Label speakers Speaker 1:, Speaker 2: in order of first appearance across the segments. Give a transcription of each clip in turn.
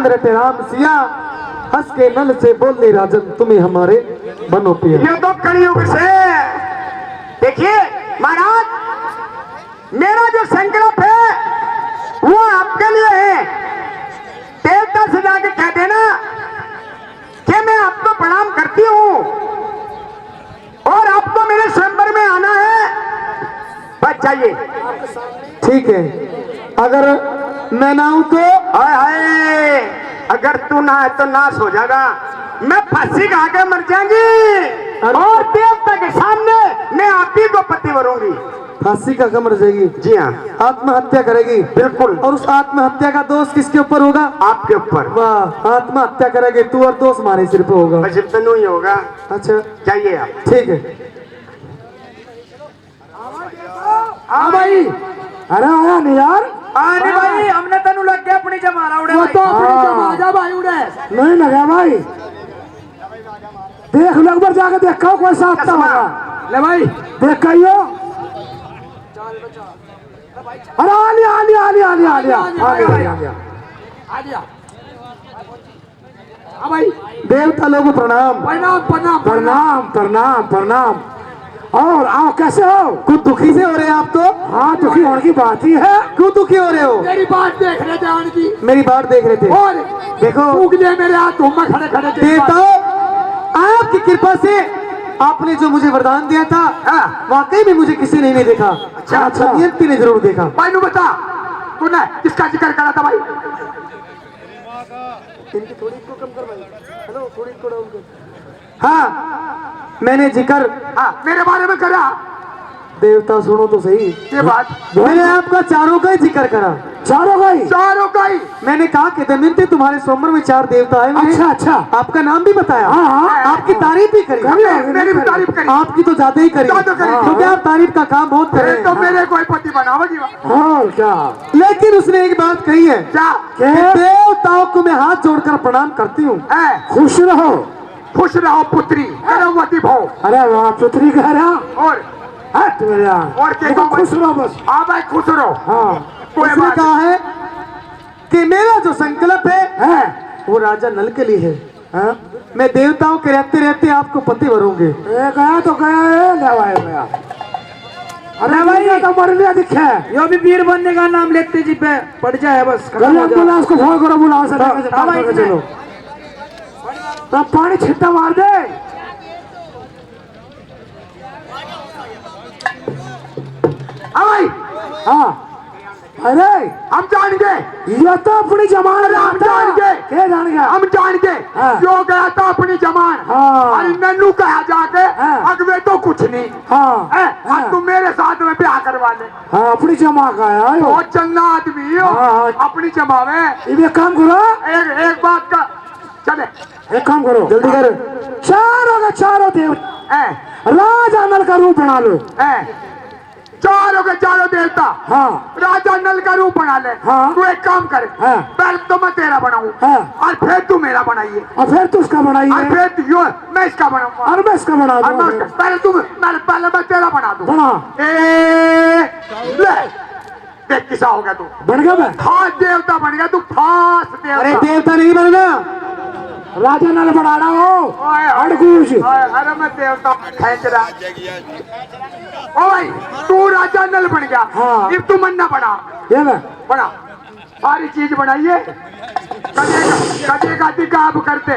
Speaker 1: रटे राम सिया, हंस के नल से बोले राजन तुम्हें हमारे बनो पिया।
Speaker 2: ये तो कलयुग से देखिए महाराज, मेरा जो संकल्प है वो आपके लिए है। देवता से जाके कह देना कि मैं आपको प्रणाम करती हूँ और आपको मेरे स्वयंवर में आना है, बस जाइए।
Speaker 1: ठीक है, अगर मैं ना आऊं तो?
Speaker 2: हाय हाय, अगर तू ना है तो नाश हो जाएगा, मैं फांसी खा के मर जाऊंगी और देवता के सामने मैं आप ही को पति भरूंगी।
Speaker 1: फांसी का कमर जाएगी?
Speaker 2: जी हाँ,
Speaker 1: आत्महत्या करेगी?
Speaker 2: बिल्कुल।
Speaker 1: और उस आत्महत्या का दोष किसके ऊपर होगा?
Speaker 2: आपके ऊपर।
Speaker 1: वाह, आत्महत्या करेगी तू और दोष हमारे सिर पे होगा।
Speaker 2: बस इतना ही होगा।
Speaker 1: अच्छा
Speaker 2: जाइए आप।
Speaker 1: ठीक है।
Speaker 2: हाँ भाई,
Speaker 1: अरे आया नहीं यार।
Speaker 2: अरे भाई, हमने तनु लग गया अपनी जमाना उड़े
Speaker 1: वो तो अपनी जमा जा भाई उड़े नहीं लगा भाई। देख लगभग जाके देखा कोई साथ होगा। ले भाई देख कहियो। अरे आलिया आलिया आलिया आलिया आलिया आलिया आलिया। हाँ भाई, देवता लोगों प्रणाम। प्रणाम प्रणाम प्रणाम प्रणाम प्रणाम। और आओ, कैसे हो? कुछ दुखी से हो रहे हैं आप तो? हाँ, दुखी होने की बात ही है। क्यों दुखी हो रहे हो?
Speaker 3: मेरी बात देख रहे थे उनकी।
Speaker 1: मेरी बात देख रहे थे?
Speaker 3: और
Speaker 1: देखो
Speaker 3: उगले मेरे हाथ में खड़े खड़े थे।
Speaker 1: देवताओं, आपकी कृपा से आपने जो मुझे वरदान दिया था, वाकई में मुझे किसी ने नहीं देखा।
Speaker 2: अच्छा अच्छा,
Speaker 1: दमयंती ने जरूर देखा।
Speaker 2: भाई नु बता, तूने किसका जिक्र करा था भाई?
Speaker 1: इनकी थोड़ी को कम कर भाई। हेलो, थोड़ी को डाउन कर। हाँ, मैंने जिक्र
Speaker 2: मेरे बारे में करा।
Speaker 1: देवता सुनो तो सही,
Speaker 2: ये बात
Speaker 1: मैंने आपका चारों का ही जिक्र करा। चारों का ही?
Speaker 2: चारों का ही।
Speaker 1: मैंने कहा कि दमयंती तुम्हारे स्वयंवर में 4 देवता आए। अच्छा अच्छा, आपका नाम भी बताया। हाँ, आपकी तारीफ भी करी।
Speaker 2: मेरी भी तारीफ करी।
Speaker 1: आपकी तो ज्यादा ही करी,
Speaker 2: ज्यादा करी।
Speaker 1: क्योंकि आप तारीफ का काम बहुत कर रहे हैं।
Speaker 2: तो मेरे कोई पति बनाओगी?
Speaker 1: और क्या? लेकिन उसने एक बात कही है,
Speaker 2: क्या?
Speaker 1: देवताओं को मैं हाथ जोड़कर प्रणाम करती हूँ, खुश रहो।
Speaker 2: खुश रहो पुत्री, गर्भवती भव।
Speaker 1: अरे वाह, पुत्री कह रहा
Speaker 2: और
Speaker 1: और खुश रहो बस।
Speaker 2: हाँ भाई, खुश रहो।
Speaker 1: हाँ,
Speaker 2: कोई
Speaker 1: उसने
Speaker 2: बात
Speaker 1: कहा है कि मेरा जो संकल्प है वो राजा नल के लिए है। मैं देवताओं के रहते रहते आपको पति भरूंगी। गया तो गया। अरे भाई, तो मर लिया दिखा। यो भी वीर बनने का नाम लेते जी पे पड़ जाए बस। एम्बुलेंस को फोन करो, बुलाओ से चलो। तो पानी छिट्टा मार दे। हाँ, अरे
Speaker 2: हम जान गए,
Speaker 1: ये तो अपनी जमान।
Speaker 2: हम जान गए,
Speaker 1: क्या जान गया?
Speaker 2: हम जान गए। जो गया था अपनी जमान। अरे नन्नू कहा जाके, अगवे तो कुछ नहीं। हाँ, तुम मेरे साथ में ब्याह करवा ले।
Speaker 1: हाँ, अपनी जमा का है।
Speaker 2: बहुत चंगा आदमी हो। अपनी जमा में
Speaker 1: ये काम करो।
Speaker 2: एक बात का चले,
Speaker 1: एक काम करो, जल्दी करो। चारों देव राजा नल का रूप बना लो।
Speaker 2: चारों के चारों देवता राजा नल का रूप बना ले। तू एक काम कर, पहले तो मैं तेरा बनाऊं और फिर तू मेरा बनाइए,
Speaker 1: और फिर तू उसका बनाइए,
Speaker 2: और फिर तू मैं इसका बनाऊंगा,
Speaker 1: और मैं इसका बना दूंगा।
Speaker 2: पहले मैं तेरा बना दूं।
Speaker 1: बना।
Speaker 2: ले देख किसा हो गया तू।
Speaker 1: बन गया मैं?
Speaker 2: फास देवता बन गया तू, फास देवता।
Speaker 1: अरे देवता नहीं बनना, राजा नल बना रहा हो।
Speaker 2: अरे मैं देवता खेच रहा। ओ भाई, तू राजा नल बन गया।
Speaker 1: हाँ।
Speaker 2: अब तू मन्ना बना।
Speaker 1: ये ना
Speaker 2: बना, सारी चीज बनाइए। कदे का दिकाब करते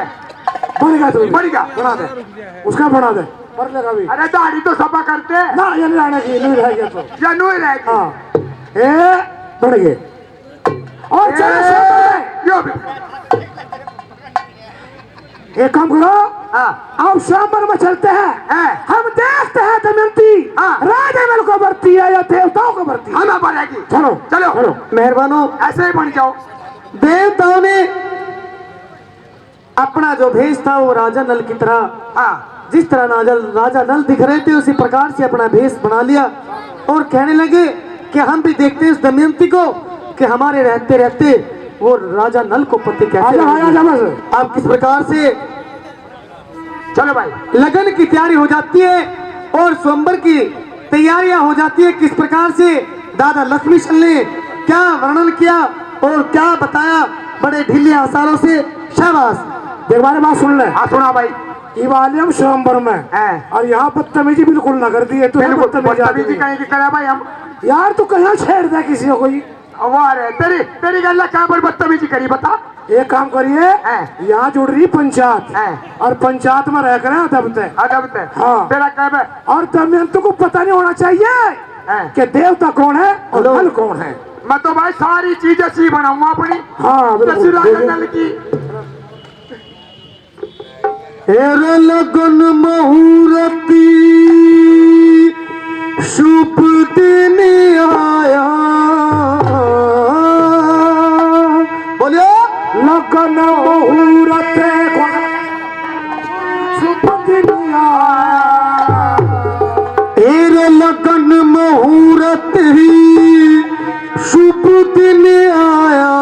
Speaker 1: बन गया, तू
Speaker 2: बन गया।
Speaker 1: बना दे, उसका बना दे। पर लेगा भी।
Speaker 2: अरे दाढ़ी तो सफा करते
Speaker 1: ना, ये नहीं आने की, नहीं रहेगा तो
Speaker 2: या नहीं रहेगी।
Speaker 1: हाँ, बढ़ गए। और चलो
Speaker 2: यो भी
Speaker 1: एक काम करो, अब स्वयंवर में चलते हैं। हम देखते हैं दमयंती राजा नल को भरती है या देवताओं को भरती है।
Speaker 2: हमें बनेगी।
Speaker 1: चलो
Speaker 2: चलो
Speaker 1: चलो, मेहरबानो
Speaker 2: ऐसे ही बन जाओ।
Speaker 1: देवताओं ने अपना जो भेष था वो राजा नल की तरह, जिस तरह राजा नल दिख रहे थे उसी प्रकार से अपना भेष बना लिया और कहने लगे कि हम भी देखते हैं इस दमयंती को कि हमारे रहते रहते वो राजा नल को पति कैसे। आप किस प्रकार से
Speaker 2: चलो भाई,
Speaker 1: लगन की तैयारी हो जाती है और स्वयंवर की तैयारियां हो जाती है। किस प्रकार से दादा लक्ष्मी सन ने क्या वर्णन किया और क्या बताया बड़े ढीले आसारों से। शाबाश।
Speaker 3: देख हमारी बात सुन ले।
Speaker 2: हाँ सुना भाई।
Speaker 3: इवालियम स्वयंवर में
Speaker 2: हैं।
Speaker 3: और यहाँ बदतमीजी बिल्कुल ना कर दी है तो
Speaker 2: बिल्कुल
Speaker 3: बदतमीजी
Speaker 2: बदतमीजी कहीं की करे भाई हम।
Speaker 3: यार तू कहाँ छेड़ दे किसी को कोई।
Speaker 2: वाह रे तेरी तेरी गल्ला कहाँ पर बदतमीजी करी बता।
Speaker 3: एक काम करिए
Speaker 2: हैं।
Speaker 3: यहाँ जुड़ रही पंचायत
Speaker 2: हैं।
Speaker 3: और पंचायत में रह कर दबते
Speaker 2: अदब ते
Speaker 3: हाँ।
Speaker 2: तेरा कह
Speaker 3: और दमयंती को पता नहीं होना चाहिए
Speaker 2: हैं।
Speaker 3: कि देवता कौन है और नल कौन है।
Speaker 2: मैं तो भाई सारी चीजें सी बनाऊंगा अपनी।
Speaker 3: हाँ
Speaker 2: जैसी
Speaker 3: बिल्कुल।
Speaker 2: लागत नल की।
Speaker 1: हेरे लगन मुहूर्ती शुभ दिन आया। बोलियो
Speaker 3: लगन मुहूर्त शुभ दिन आया।
Speaker 1: हेरे लगन मुहूर्त ही शुभ दिन आया।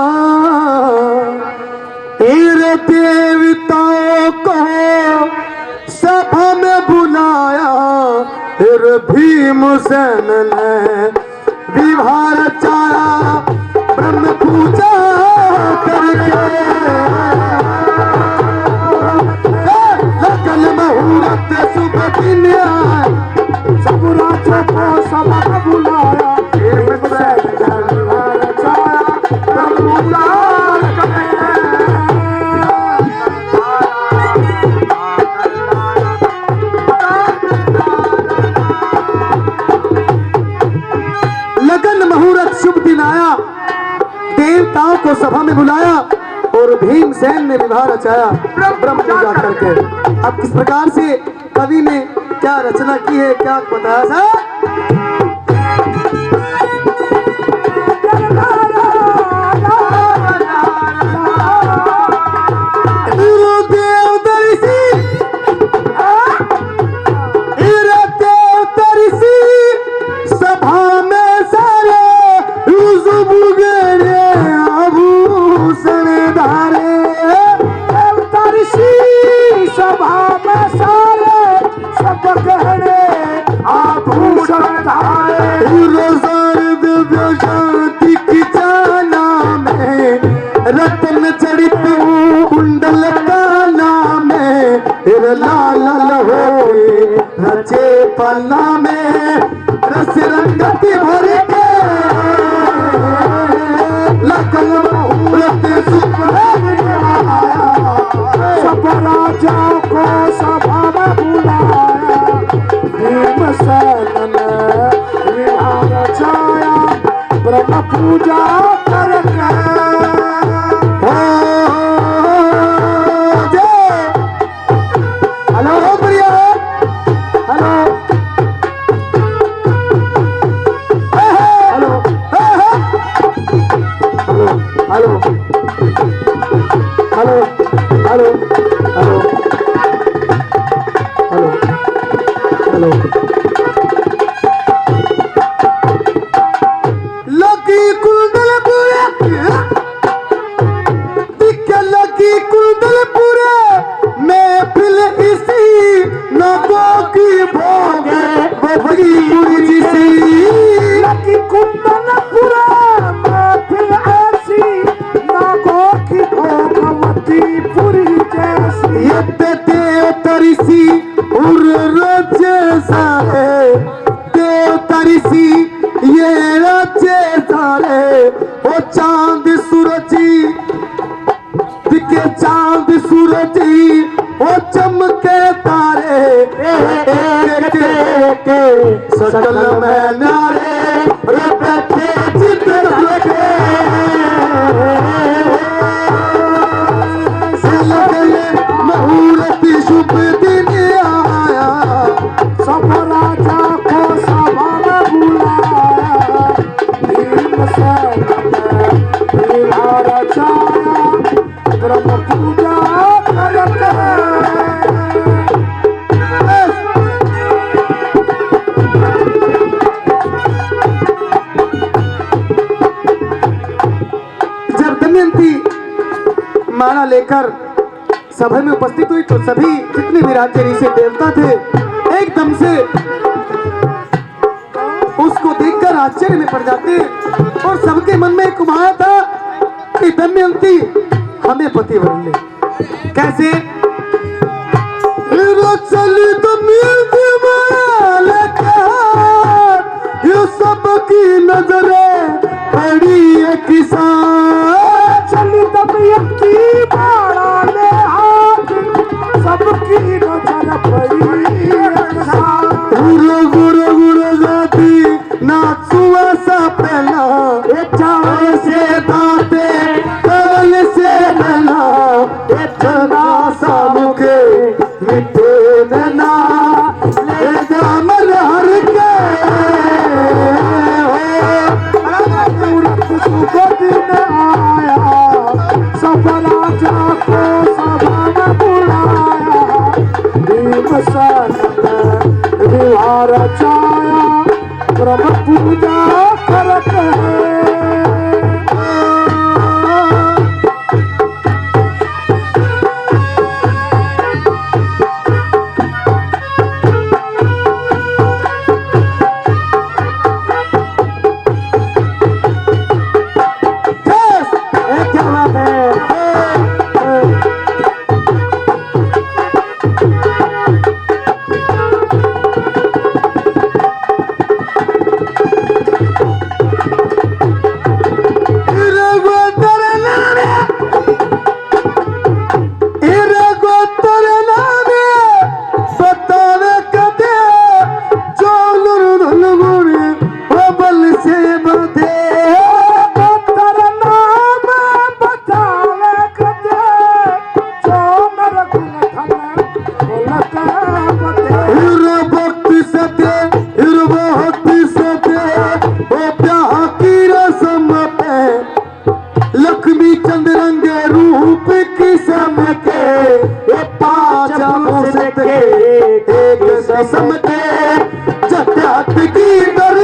Speaker 1: हेरे देवताओं को सभा में बुलाया। फिर भीमसेन ने विवाह रचाया ब्रह्म पूजा करके। लगन मुहूर्त शुभ दिन आया।
Speaker 3: सब राज्यों को सभा में बुलाया। भीमसेन ने विवाह रचाया, ब्रह्म पूजा करके।
Speaker 1: लगन मुहूर्त शुभ दिन आया। देवताओं को सभा में बुलाया और भीमसेन ने विवाह रचाया ब्रह्म पूजा करके। अब किस प्रकार से कवि ने क्या रचना की है, क्या बताया था। रतन चरित कुंडल का नाम है। लाल हो रचे पन्ना में रस रंगत भर के। लगन मुहूर्त शुभ दिन आया।
Speaker 3: सब राजाओं को सभा में बुलाया। भीमसेन ने विवाह रचाया ब्रह्म पूजा करके।
Speaker 1: Hello Priya, hello hello hello hello hello hello hello hello. लगी कुंडल पूरे दिक्कत लगी कुंडल पूरे महफिल इसी नगो की भोगे बड़ी गुरजी सी।
Speaker 3: लगी कुंडल पूरे महफिल ऐसी नगो की भोगवती पुरी जैसी।
Speaker 1: ये देव तरिसी उर जैसा है। देव तरिसी ये रचे सारे। ओ चांद सूरजी दिखे चांद सूरजी ओ चमके तारे। सकल में नारे बैठे चित्र लगे। मुहूर्त शुभ दिन आया।
Speaker 3: सब राजा को सभा में बुलाया। भीमसेन ने विवाह रचाया ब्रह्म पूजा करके। जब दमयंती माला लेकर सभा में उपस्थित हुई तो सभी जितने भी राज्य ऋषि देवता थे एकदम से उसको देखकर आश्चर्य में पड़ जाते और सबके मन में एक उमाया था कि दमयंती हमें पति वर ले। कैसे? चली तो मिलती ये सबकी नजरें पड़ी है किसान,
Speaker 1: चली दमयंती बाड़ा ले हाथ, सबकी नजर पड़ी
Speaker 3: गुरु गुरु गुरु जाती नाचुआ सा पहला चावल से दाते कल से नला इतना सा मुखे मिठे नना ले जामल हर के
Speaker 1: सुबह दिन आया, सब राजा को सभा में बुलाया, भीमसेन ने विवाह रचाया, ब्रह्म पूजा करते हैं। क्या बात है?
Speaker 3: लक्ष्मी चंद रंगे रूप की समके ये पांच मुझसे के एक समके जटात की दर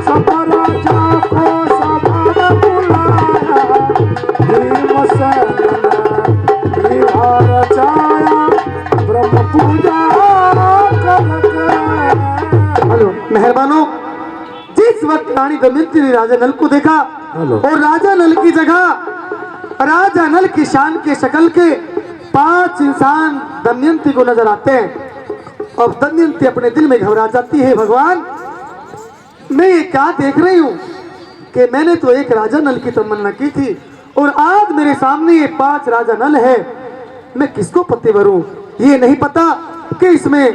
Speaker 1: सब राजा को सभा में बुलाया, भीमसेन ने विवाह रचाया, ब्रह्म पूजा करते।
Speaker 3: हेलो मेहरबानों, जिस वक्त रानी दमयंती ने राजा नल को देखा और राजा नल की जगह राजा नल की शान के शक्ल के 5 इंसान दमयंती को नजर आते हैं और दमयंती अपने दिल में घबरा जाती है। भगवान, मैं ये क्या देख रही हूँ कि मैंने तो एक राजा नल की तमन्ना की थी और आज मेरे सामने ये 5 राजा नल है, मैं किसको पति वरूं? ये नहीं पता कि इसमें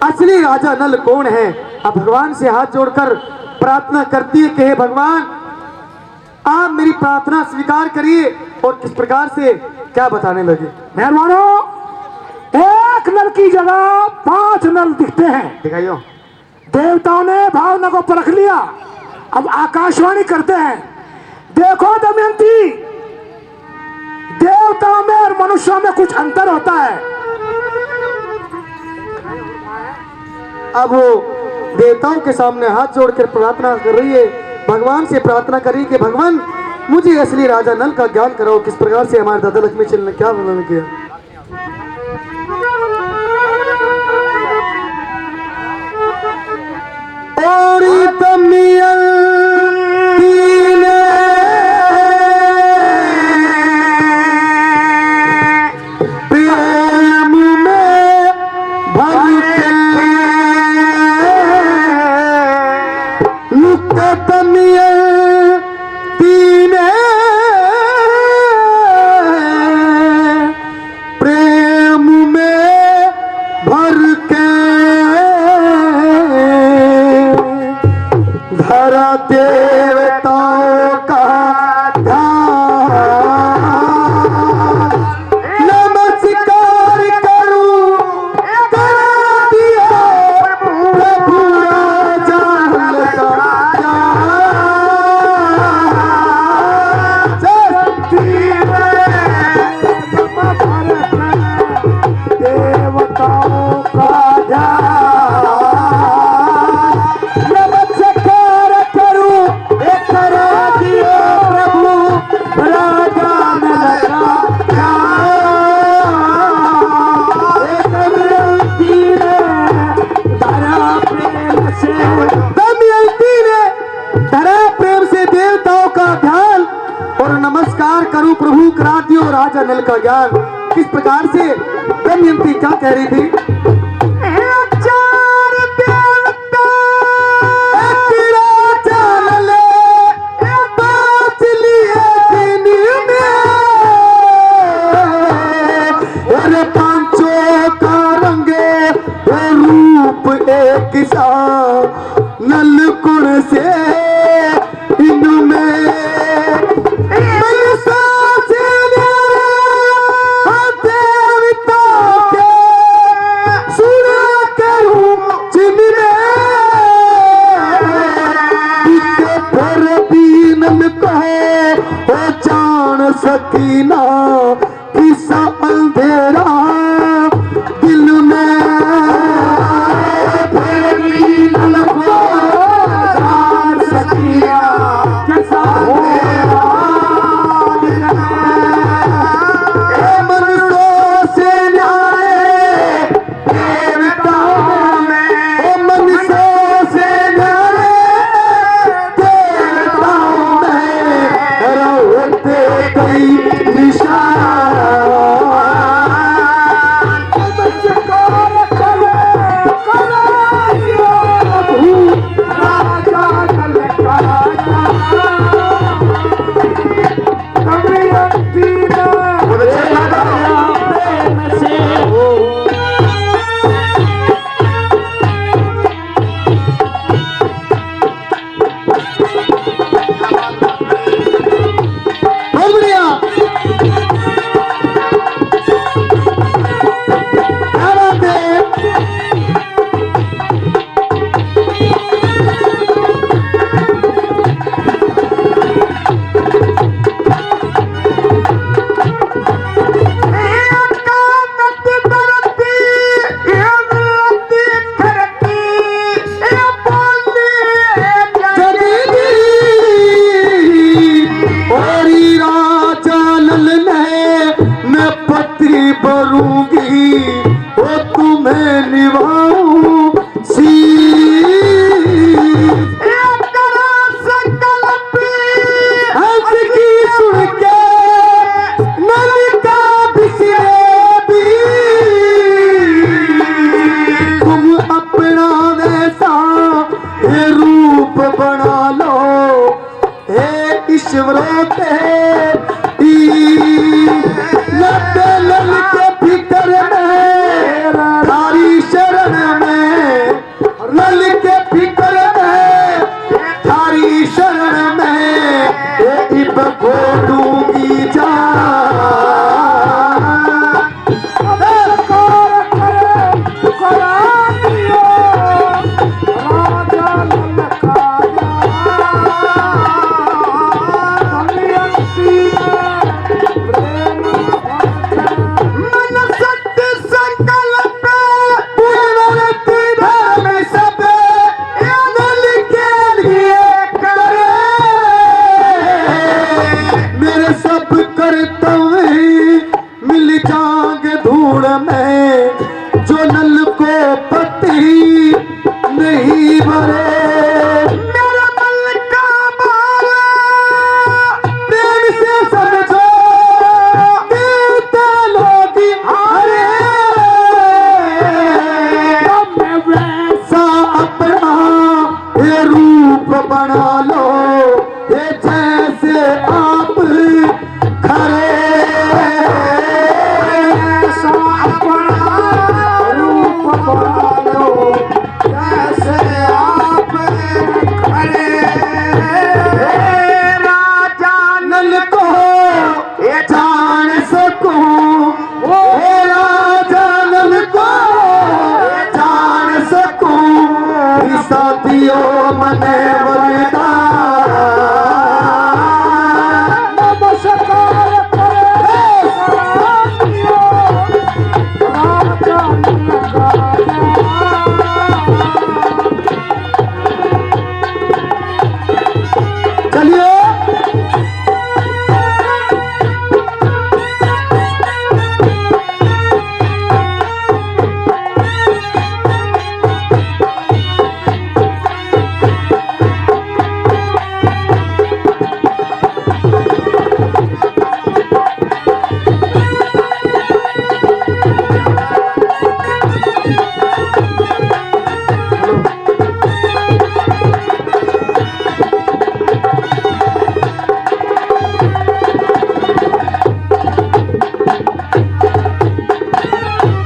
Speaker 3: असली राजा नल कौन है। अब भगवान से हाथ जोड़कर प्रार्थना करती है कि हे भगवान, आप मेरी प्रार्थना स्वीकार करिए। और किस प्रकार से क्या बताने लगे?
Speaker 1: मेहरबानों, एक नल की जगह 5 नल दिखते हैं।
Speaker 3: दिखाइयो।
Speaker 1: देवताओं ने भावना को परख लिया, अब आकाशवाणी करते हैं, देखो दमयंती, देवताओं में और मनुष्यों में कुछ अंतर होता है।
Speaker 3: अब वो देवताओं के सामने हाथ जोड़कर प्रार्थना कर रही है, भगवान से प्रार्थना करी कि भगवान मुझे असली राजा नल का ज्ञान कराओ। किस प्रकार से हमारे दादा लक्ष्मी चंद ने क्या वर्णन किया? देवताओं का नमस्कार करूं दिया प्रभु राजा शुरू करा दियो राजा नल का ज्ञान। किस प्रकार से दमयंती क्या कह रही थी?
Speaker 2: किसा नल कुण से इनमें सकीना किसा अंधेरा दिल में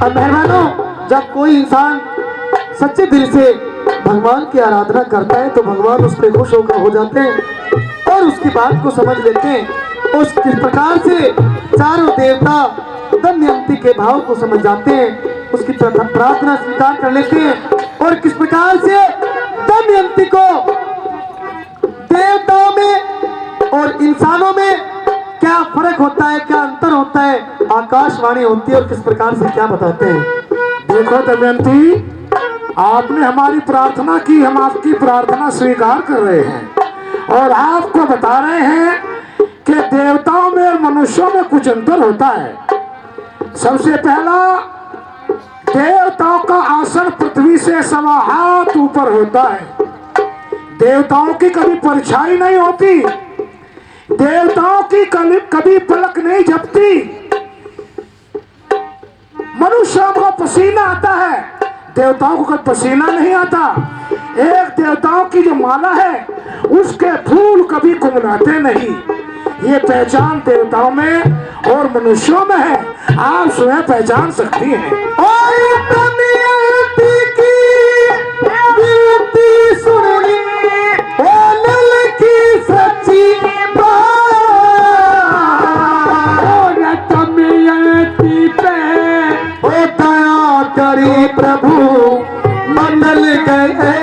Speaker 3: अब मेहरबानों, जब कोई इंसान सच्चे दिल से भगवान की आराधना करता है तो भगवान उस पर खुश होकर हो जाते हैं और उसकी बात को समझ लेते हैं। उस किस प्रकार से चारों देवता दमयंती के भाव को समझ जाते हैं, उसकी प्रार्थना स्वीकार कर लेते हैं और किस प्रकार से दमयंती को देवताओं में और इंसानों में क्या फर्क होता है, क्या अंतर होता है, आकाशवाणी होती है और किस प्रकार से क्या बताते हैं।
Speaker 1: देखो दमयंती, आपने हमारी प्रार्थना की, हम आपकी प्रार्थना स्वीकार कर रहे हैं और आपको बता रहे हैं कि देवताओं में और मनुष्यों में कुछ अंतर होता है। सबसे पहला, देवताओं का आसन पृथ्वी से 1.25 हाथ ऊपर होता है। देवताओं की कभी परछाई नहीं होती, देवताओं की कभी पलक नहीं झपती। मनुष्यों को पसीना आता है, देवताओं को कभी पसीना नहीं आता। एक देवताओं की जो माला है उसके फूल कभी कुमलाते नहीं। ये पहचान देवताओं में और मनुष्यों में है, आप स्वयं पहचान सकती हैं।
Speaker 3: प्रभु बदल गए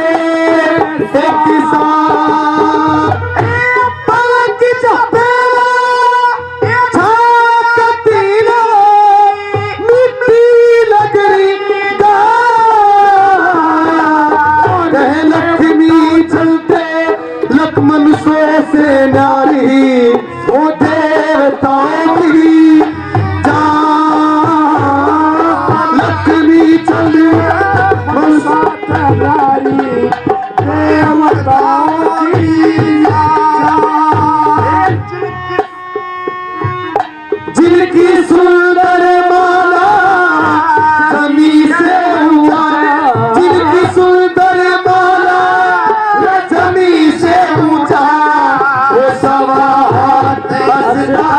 Speaker 3: लक्ष्मी चलते लक्ष्मण से नारी वो देवताओं की लक्ष्मी चले नारी देवताओं की जिनकी सुंदर माला जमी से हुआ, जिनकी सुंदर माला जमी से ऊंचा वो 1.25 हाथ बसता।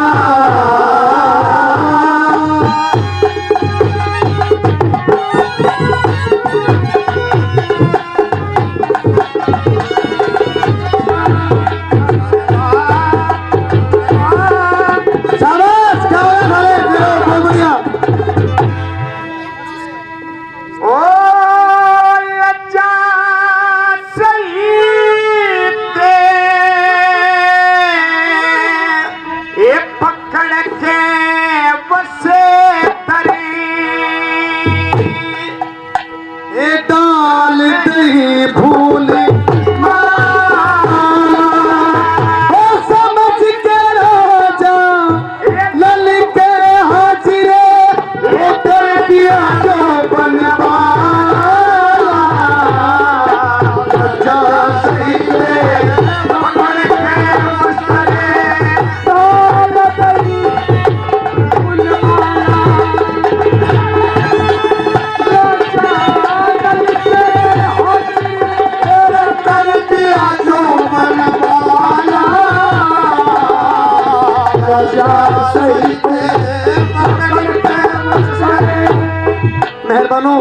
Speaker 3: मेहरबानों,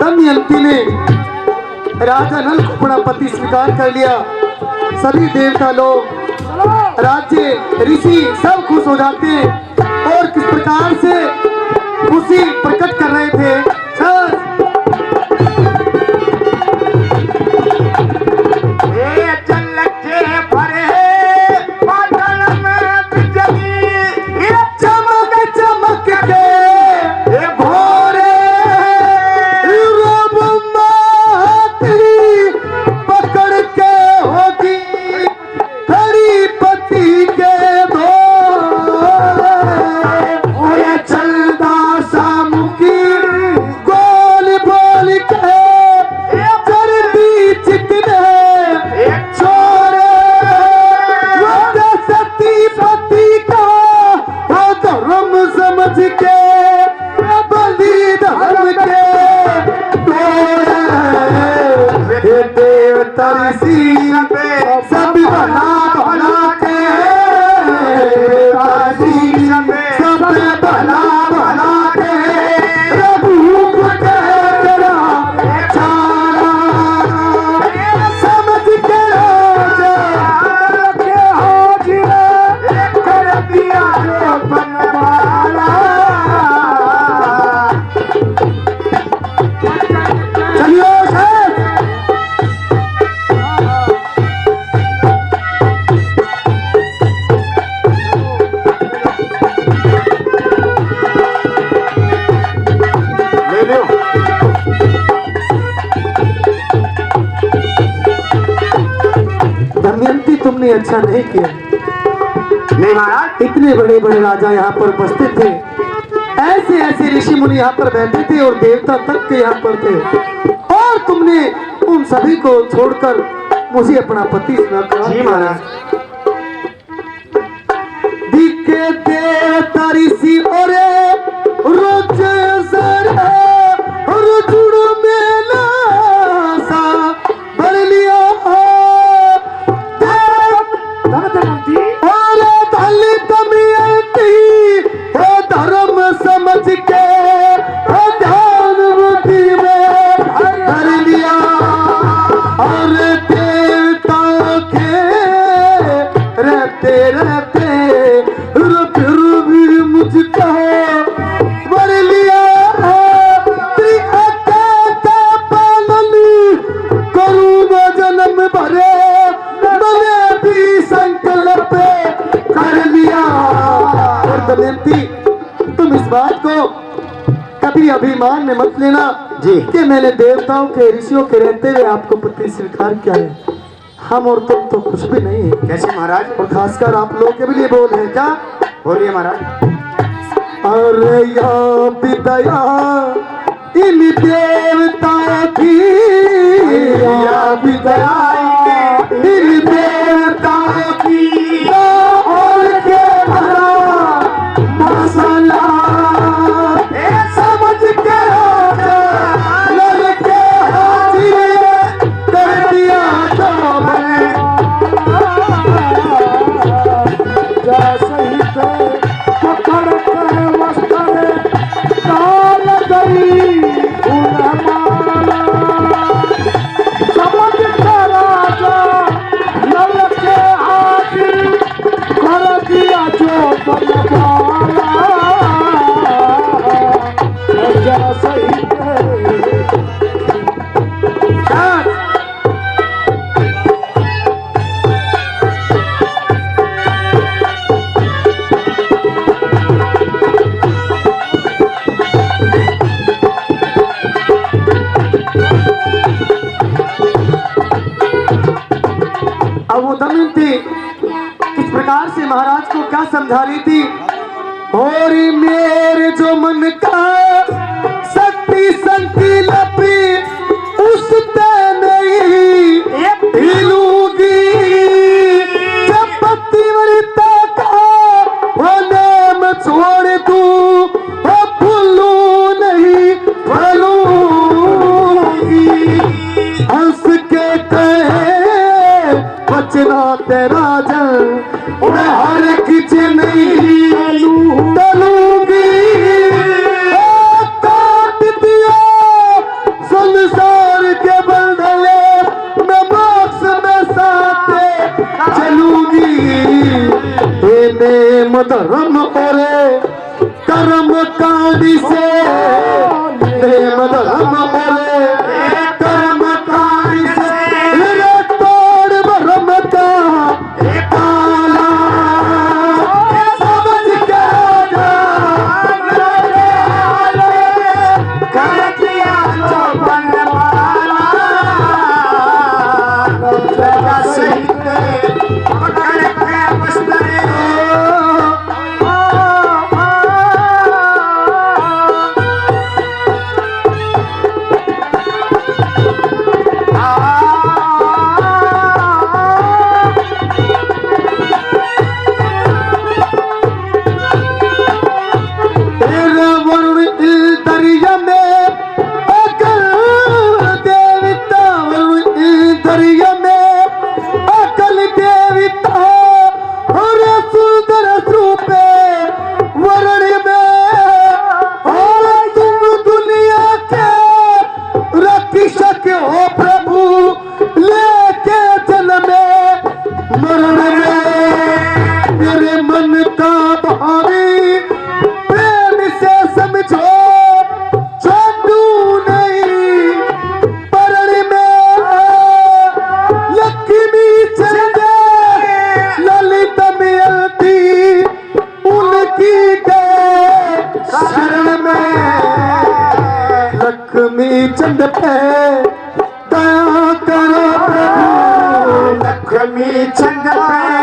Speaker 3: दमयंती ने राजा नल को अपना पति स्वीकार कर लिया। सभी देवता लोग, राज्य, ऋषि सब खुश हो जाते हैं और किस प्रकार से खुशी प्रकट कर रहे थे। सब बना बना के सब बना बना के अच्छा नहीं किया।
Speaker 2: नहीं महाराज,
Speaker 3: इतने बड़े बड़े राजा यहाँ पर उपस्थित थे, ऐसे ऐसे ऋषि मुनि यहाँ पर बैठे थे और देवता तक के यहाँ पर थे, और तुमने उन सभी को छोड़कर मुझे अपना पति स्वीकार
Speaker 2: जी
Speaker 3: किया।
Speaker 2: महाराज।
Speaker 3: दिखे देवता ऋषि और रोज जरा और जुड़ मेला सा भर लिया और धली दमयंती ओ धर्म समझ के ओ ध्यान बुद्धि में धर लिया और देवता के रहते रहते फिर भी मुझको वर लिया पालन करूँगा जन्म भरे मैंने भी संकल्प कर लिया। और दमयंती, तुम इस बात को कभी अभिमान में मत लेना
Speaker 2: जी
Speaker 3: कि मैंने देवताओं के ऋषियों के रहते हुए आपको पति स्वीकार किया है। हम और तुम तो कुछ भी नहीं है।
Speaker 2: कैसे महाराज?
Speaker 3: और खासकर आप लोगों के भी लिए बोल है क्या?
Speaker 2: बोलिए महाराज।
Speaker 3: अरे या विदया इन देवता की, या विदया इन देवता की, और के भरा मसाला समझ के लड़के हाजिर कर दिया तो मैं जैसे ही थे पकड़ के वस्त्र डाल गई फूलमाला, समझ के राजा लड़के हाजिर कर दिया जो बनवाला। जैसे ही अब वो दमयंती किस प्रकार से महाराज को क्या समझा रही थी? और मेरे जो मन का शक्ति संकल्प उस नहीं हिलूंगी, जब पतिव्रता का वो नाम छोड़ दूं वो भूलू नहीं भूलूंगी। हंस के कहे बचना तेरा जल मैं हर किच नहीं डलूंगी। काट दिया संसार के बंधले मैं बॉक्स में साथे चलूंगी। नेम धर्म और कर्म कांडी से, नेम धर्म और कर्म कांडी से तोड़ भरम का ताला, समझ के
Speaker 2: कर दिया जो बनवाला, जैसे ही थे पकड़ के वस्त्र
Speaker 3: तेरा वरुण इल दरिया में अकल देवता, वरुण इल दरिया में अकल देवता और सुंदर रूपे वर्ण में, और तुम दुनिया के रक्षक हो प्रभु लेके जन्मे मरण में। मेरे मन का भावी प्रेम से समझो छोटू नहीं परण में। लक्ष्मी चंद ललित दमयंती उनकी गए शरण में। लक्ष्मी चंद पे दया करो प्रभु,
Speaker 2: लक्ष्मी चंद पे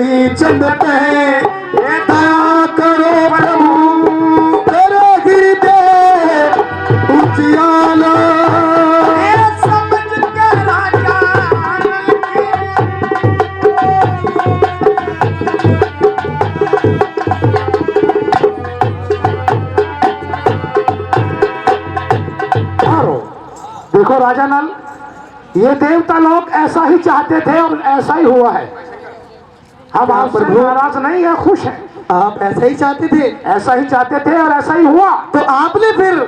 Speaker 3: अग्नि चमके दया करो प्रभु करो हृदय उजियाला
Speaker 2: समझ के राजा
Speaker 1: देखो राजा नल, ये देवता लोग ऐसा ही चाहते थे और ऐसा ही हुआ है। हम आपसे नाराज नहीं है, खुश हैं।
Speaker 3: आप ऐसा ही चाहते थे?
Speaker 1: ऐसा ही चाहते थे और ऐसा ही हुआ।
Speaker 3: तो आपने फिर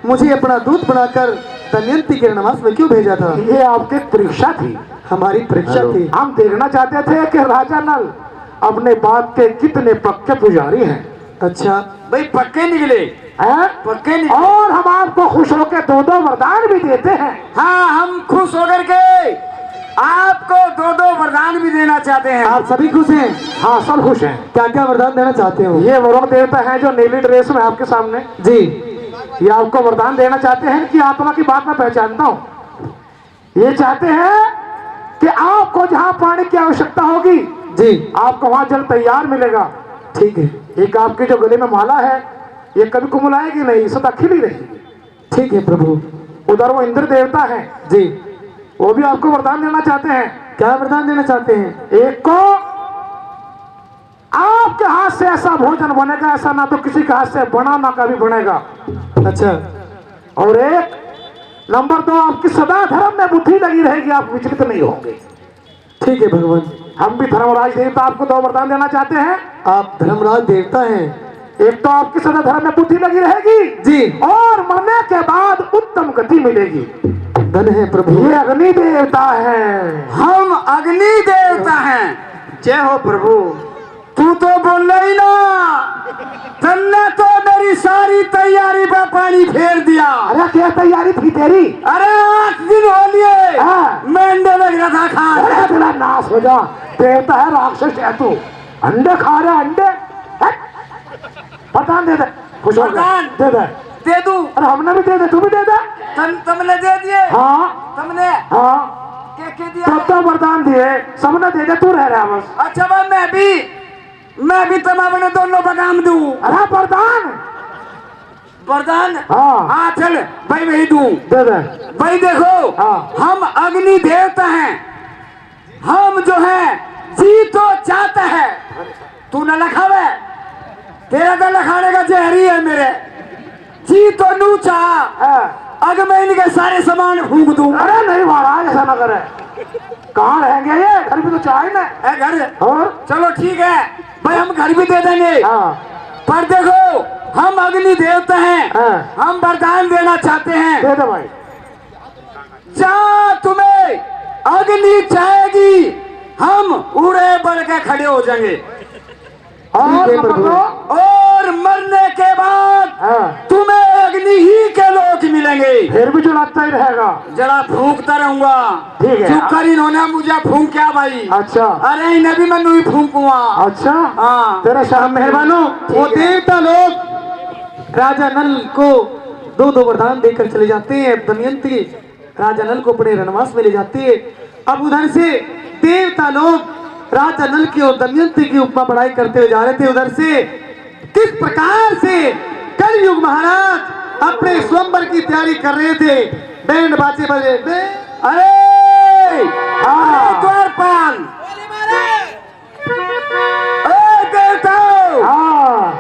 Speaker 3: मुझे अपना दूत बनाकर दमयंती के रनवास में क्यों भेजा था?
Speaker 1: ये आपकी परीक्षा थी,
Speaker 3: हमारी परीक्षा थी।
Speaker 1: हम देखना चाहते थे कि राजा नल अपने बात के कितने पक्के पुजारी हैं।
Speaker 3: अच्छा
Speaker 2: भाई पक्के निकले
Speaker 1: हैं?
Speaker 2: पक्के निकले।
Speaker 1: और हम आपको खुश होकर दो दो वरदान भी देते हैं।
Speaker 2: हाँ, हम खुश होकर के आपको दो दो वरदान भी देना चाहते हैं।
Speaker 3: आप सभी खुश हैं?
Speaker 1: हाँ, सब खुश हैं।
Speaker 3: क्या क्या वरदान देना चाहते हो?
Speaker 1: ये वरुण देवता हैं जो नीली ड्रेस में आपके सामने,
Speaker 3: जी
Speaker 1: ये आपको वरदान देना चाहते हैं कि आत्मा की बात मैं पहचानता हूँ। ये चाहते हैं कि आपको जहाँ पानी की आवश्यकता होगी
Speaker 3: जी
Speaker 1: आपको वहाँ जल तैयार मिलेगा।
Speaker 3: ठीक है,
Speaker 1: एक आपके जो गले में माला है ये कभी कुमलाएगी नहीं, सदा खिली रहेगी।
Speaker 3: ठीक है प्रभु।
Speaker 1: उधर वो इंद्र देवता है
Speaker 3: जी,
Speaker 1: वो भी आपको वरदान देना चाहते हैं।
Speaker 3: क्या वरदान देना चाहते हैं?
Speaker 1: एक को आपके हाथ से ऐसा भोजन बनेगा, ऐसा ना तो किसी के हाथ से बना ना कभी बनेगा।
Speaker 3: अच्छा,
Speaker 1: और एक नंबर 2, आपकी सदा धर्म में बुद्धि लगी रहेगी, आप विचलित नहीं होंगे।
Speaker 3: ठीक है भगवान।
Speaker 1: हम भी धर्मराज देवता आपको 2 वरदान देना चाहते हैं।
Speaker 3: आप धर्मराज देवता हैं।
Speaker 1: एक तो आपकी सदा धर्म में बुद्धि लगी रहेगी
Speaker 3: जी,
Speaker 1: और मरने के बाद उत्तम गति मिलेगी।
Speaker 3: धन है प्रभु।
Speaker 1: ये अग्नि देवता है।
Speaker 2: हम अग्नि देवता हैं। जय हो प्रभु। तू तो बोल ही ना, तुमने तो मेरी सारी तैयारी पे पानी फेर दिया।
Speaker 1: अरे क्या तैयारी थी तेरी?
Speaker 2: अरे 8 दिन हो लिए
Speaker 1: हाँ।
Speaker 2: मैं अंडे लग रहा था खाने।
Speaker 1: अरे तेरा नाश हो जा, देवता है राक्षस है तू, अंडे खा रहे अंडे। वरदान दे दे, खुश हो गया।
Speaker 2: वरदान?
Speaker 1: दे दे।
Speaker 2: दे दूं?
Speaker 1: अरे हमने भी दे दे, तू भी दे दे।
Speaker 2: तुमने दे दिए?
Speaker 1: हाँ
Speaker 2: तुमने
Speaker 1: हाँ,
Speaker 2: क्या दिया?
Speaker 1: तो वरदान दिए, सबने दे दे, तू रह रहा बस।
Speaker 2: अच्छा भाई मैं भी तुम अपने दोनों बदाम दूं।
Speaker 1: अरे वरदान
Speaker 2: वरदान?
Speaker 1: हाँ।
Speaker 2: हाँ चल भाई वही दूं।
Speaker 1: दे दे।
Speaker 2: भाई देखो,
Speaker 1: हाँ।
Speaker 2: हम अग्नि देवता हैं। हम जो है जी तो चाहता है, तू न लखावे, तेरा तो लखाने का जहरी है मेरे। जी तो नू चाह,
Speaker 1: हाँ।
Speaker 2: अगर मैं इनके सारे सामान फूंक दूं।
Speaker 1: अरे नहीं महाराज, ऐसा ना करे। कहाँ रहेंगे ये? घर भी तो चाहिए ना।
Speaker 2: है घर?
Speaker 1: और
Speaker 2: चलो ठीक है भाई, हम घर भी दे देंगे।
Speaker 1: हाँ
Speaker 2: पर देखो, हम अग्नि देवता हैं।
Speaker 1: हाँ।
Speaker 2: हम वरदान देना चाहते हैं।
Speaker 1: दे दे भाई।
Speaker 2: जहाँ तुम्हें अग्नि चाहेगी, हम उड़े बढ़ के खड़े हो जाएंगे।
Speaker 1: और
Speaker 3: ठीक है
Speaker 1: नंबर
Speaker 3: प्रभु।
Speaker 1: 2,
Speaker 2: और मरने के बाद
Speaker 1: हाँ,
Speaker 2: तुम्हें अग्नि ही के लोग मिलेंगे।
Speaker 1: फिर भी चलाता ही रहेगा।
Speaker 2: जरा फूंकता रहूंगा।
Speaker 1: ठीक है।
Speaker 2: शुक्र इन्होंने मुझे फूंक क्या भाई।
Speaker 1: अच्छा
Speaker 2: अरे इन्हें भी मैं नहीं फूंकूंगा।
Speaker 1: अच्छा,
Speaker 2: हाँ।
Speaker 1: तेरा शाम
Speaker 3: मेहरबानों, वो देवता लोग राजा नल को 2 वरदान देकर चले जाते हैं। दमयंती राजा नल को अपने रनवास में ले जाती है। अब उधर से देवता लोग राजा नल की और दमयंती की उपमा बढ़ाई करते हुए जा रहे थे। उधर से किस प्रकार से कलयुग महाराज अपने स्वयंवर की तैयारी कर रहे थे। बैंड बाजे बजे।
Speaker 2: अरे
Speaker 1: हाँ।
Speaker 2: द्वारपाल, ओ देवताओं,
Speaker 1: हाँ,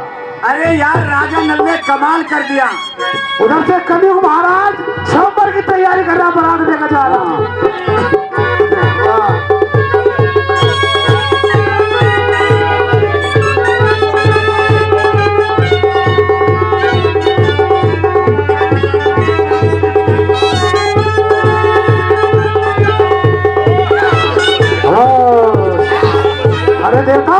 Speaker 2: अरे यार राजा नल ने कमाल कर दिया।
Speaker 1: उधर से कलयुग महाराज स्वयंवर की तैयारी कर रहा, बारात लेकर जा रहा। अरे देखो,